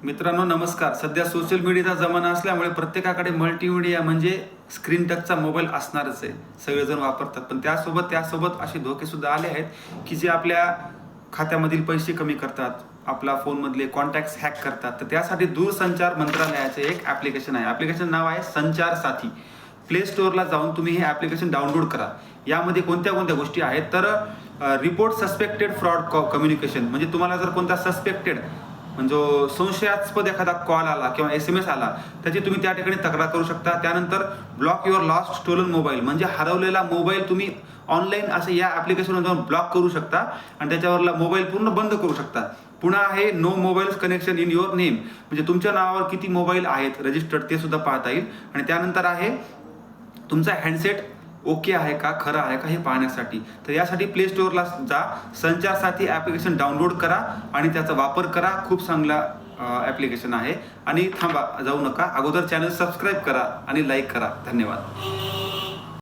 मित्रांनो नमस्कार. सध्या सोशल मीडियाचा जमाना असल्यामुळे प्रत्येकाकडे मल्टीमीडिया म्हणजे स्क्रीन टचचा मोबाईल असणारच आहे. सगळेजण वापरतात, पण त्यासोबत असे धोके सुद्धा आले आहेत की जे आपल्या खात्यामधील पैसे कमी करतात, आपला फोनमधले कॉन्टॅक्ट्स हॅक करतात. तर त्यासाठी दूरसंचार मंत्रालयाचे एक ॲप्लिकेशन आहे. ॲप्लिकेशन नाव आहे संचार साथी. प्ले स्टोअरला जाऊन तुम्ही हे ॲप्लिकेशन डाउनलोड करा. यामध्ये कोणत्या कोणत्या गोष्टी आहेत तर रिपोर्ट सस्पेक्टेड फ्रॉड कम्युनिकेशन, म्हणजे तुम्हाला जर कोणता सस्पेक्टेड म्हणजे संशयास्पद एखादा कॉल आला किंवा SMS आला, त्याची तुम्ही त्या ठिकाणी तक्रार करू शकता. त्यानंतर block your lost stolen mobile, म्हणजे हरवलेला मोबाईल तुम्ही ऑनलाईन असं या ॲप्लिकेशनवर जाऊन ब्लॉक करू शकता आणि त्याच्यावरला मोबाईल पूर्ण बंद करू शकता. पुन्हा आहे no mobile connection in your name, म्हणजे तुमच्या नावावर किती मोबाईल आहेत रजिस्टर्ड ते सुद्धा पाहता येईल. आणि त्यानंतर आहे तुमचा हँडसेट ओके आहे का, खरं आहे का हे पाहण्यासाठी. तर यासाठी प्ले स्टोअरला जा, संचार साथी ॲप्लिकेशन डाउनलोड करा आणि त्याचा वापर करा. खूप चांगला ॲप्लिकेशन आहे. आणि थांबा, जाऊ नका, अगोदर चॅनल सबस्क्राईब करा आणि लाईक करा. धन्यवाद.